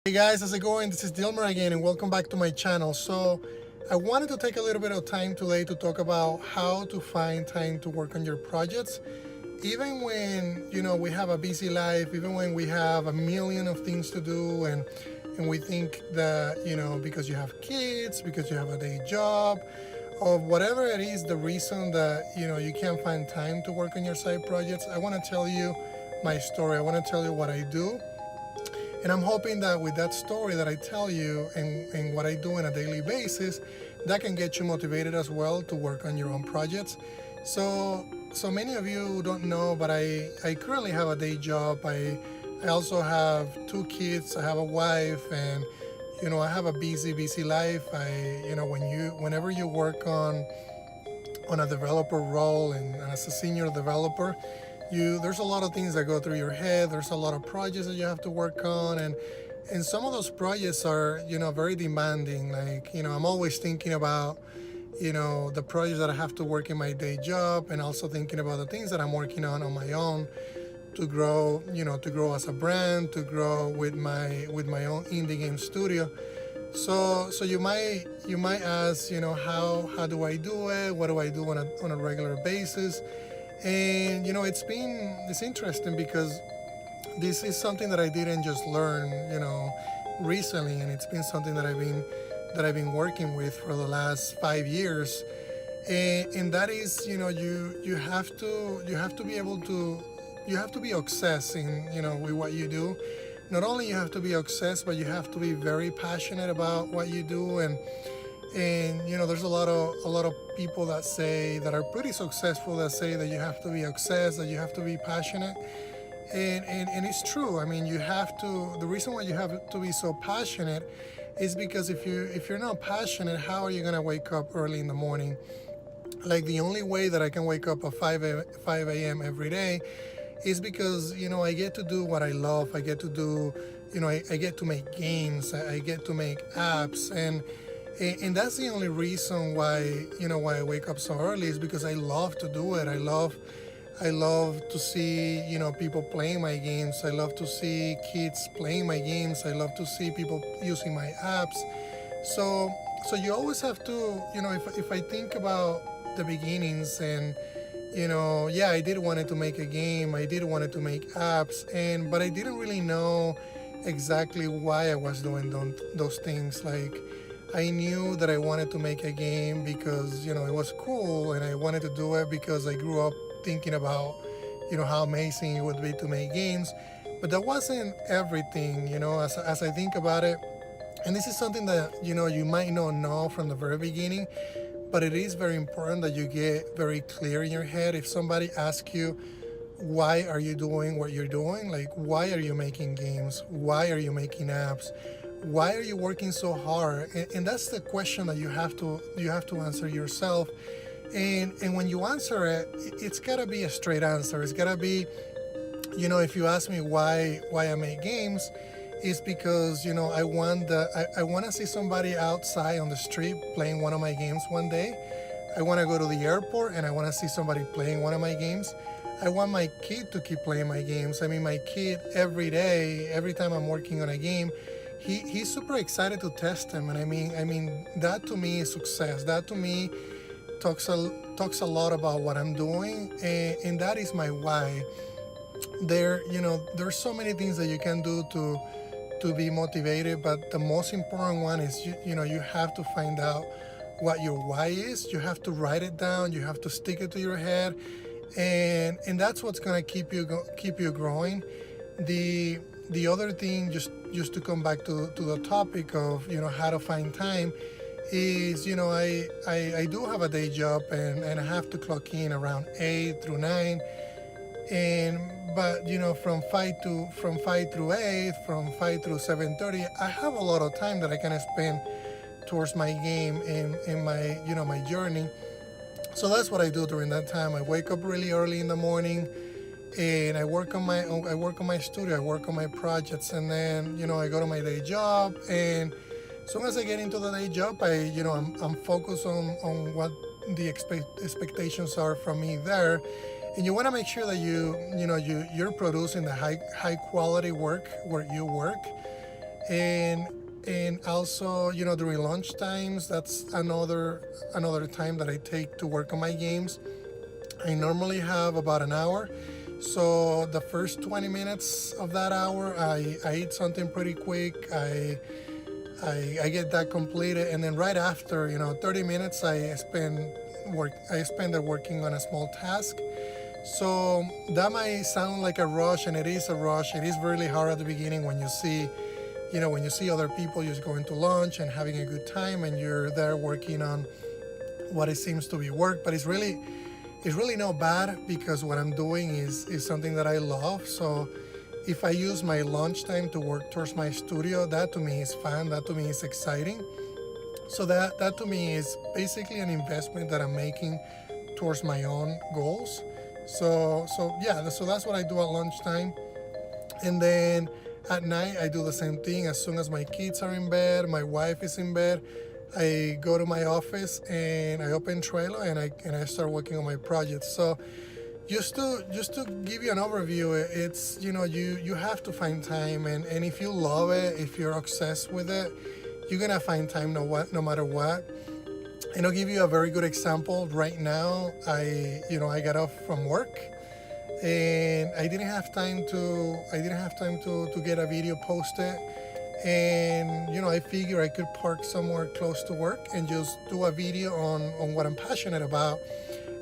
Hey guys, how's it going? This is Dilmer again, and welcome back to my channel. So, I wanted to take a little bit of time today to talk about how to find time to work on your projects. Even when, we have a busy life, even when we have a million of things to do, and we think that, because you have kids, because you have a day job, or whatever it is, the reason that, you can't find time to work on your side projects, I want to tell you my story. I want to tell you what I do. And I'm hoping that with that story that I tell you and what I do on a daily basis, that can get you motivated as well to work on your own projects. So many of you don't know, but I currently have a day job. I also have two kids. I have a wife, and I have a busy life. Whenever you work on a developer role and as a senior developer, there's a lot of things that go through your head. There's a lot of projects that you have to work on, and some of those projects are very demanding. Like, I'm always thinking about the projects that I have to work in my day job, and also thinking about the things that I'm working on my own to grow, to grow as a brand, to grow with my own indie game studio. So you might ask, how do I do it? What do I do on a regular basis? And it's interesting because this is something that I didn't just learn, recently, and it's been something that I've been working with for the last 5 years. And that is, you have to be able to, you have to be obsessed with what you do. Not only you have to be obsessed, but you have to be very passionate about what you do. And there's a lot of people that are pretty successful that say that you have to be obsessed, that you have to be passionate, and it's true. I mean, you have to. The reason why you have to be so passionate is because if you're not passionate, how are you gonna wake up early in the morning? Like, the only way that I can wake up at 5 a.m. every day is because I get to do what I love. I get to do, I get to make games. I get to make apps, and that's the only reason why I wake up so early, is because I love to do it. I love to see people playing my games. I love to see kids playing my games. I love to see people using my apps. So you always have to, if I think about the beginnings, and yeah, I did wanted to make a game. I did wanted to make apps, but I didn't really know exactly why I was doing those things. Like, I knew that I wanted to make a game because it was cool, and I wanted to do it because I grew up thinking about how amazing it would be to make games. But that wasn't everything. As I think about it, and this is something that you might not know from the very beginning, but it is very important that you get very clear in your head. If somebody asks you, why are you doing what you're doing? Like, why are you making games? Why are you making apps? Why are you working so hard? And that's the question that you have to answer yourself. And when you answer it, it's gotta be a straight answer. It's gotta be, if you ask me why I make games, it's because I want to see somebody outside on the street playing one of my games one day. I want to go to the airport and I want to see somebody playing one of my games. I want my kid to keep playing my games. I mean, my kid, every day, every time I'm working on a game, he's super excited to test them. And I mean that to me is success. That to me talks a lot about what I'm doing, and that is my why. There's so many things that you can do to be motivated, but the most important one is you have to find out what your why is. You have to write it down. You have to stick it to your head, and that's what's gonna keep you growing. The other thing, just to come back to the topic of how to find time, is I do have a day job, and I have to clock in around 8 through 9, but from 5 through 8, from 5 through 7:30, I have a lot of time that I can spend towards my game and my my journey. So that's what I do during that time. I wake up really early in the morning, and I work on my studio. I work on my projects, and then I go to my day job. And as soon as I get into the day job, I'm focused on what the expectations are from me there. And you want to make sure that you're producing the high quality work where you work. and also, you know, during lunch times, that's another time that I take to work on my games. I normally have about an hour. So the first 20 minutes of that hour, I eat something pretty quick. I get that completed, and then right after, you know, 30 minutes, I spend it working on a small task. So that might sound like a rush, and it is a rush. It is really hard at the beginning when you see, you know, when you see other people just going to lunch and having a good time, and you're there working on what it seems to be work. But it's really not bad because what I'm doing is something that I love. So if I use my lunchtime to work towards my studio, that to me is fun. That to me is exciting. So that to me is basically an investment that I'm making towards my own goals. So yeah, so that's what I do at lunchtime. And then at night, I do the same thing. As soon as my kids are in bed, my wife is in bed, I go to my office and I open Trello and I start working on my projects. So just to give you an overview, it's, you know, you have to find time, and if you love it, if you're obsessed with it, you're gonna find time no matter what. And I'll give you a very good example. Right now, I got off from work and I didn't have time to get a video posted. And you know, I figure I could park somewhere close to work and just do a video on what I'm passionate about.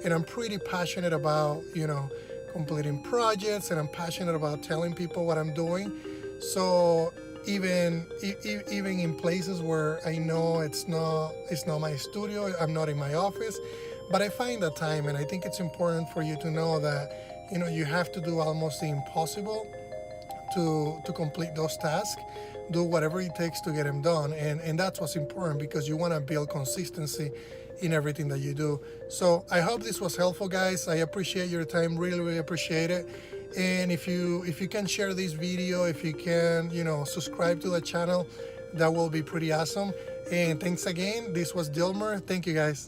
And I'm pretty passionate about, you know, completing projects, and I'm passionate about telling people what I'm doing. So even in places where I know it's not my studio, I'm not in my office, but I find the time. And I think it's important for you to know that, you know, you have to do almost the impossible to complete those tasks. Do whatever it takes to get them done, and that's what's important, because you want to build consistency in everything that you do. So I hope this was helpful, guys. I appreciate your time, really appreciate it. And if you can share this video, if you can, you know, subscribe to the channel, that will be pretty awesome. And thanks again. This was Dilmer. Thank you, guys.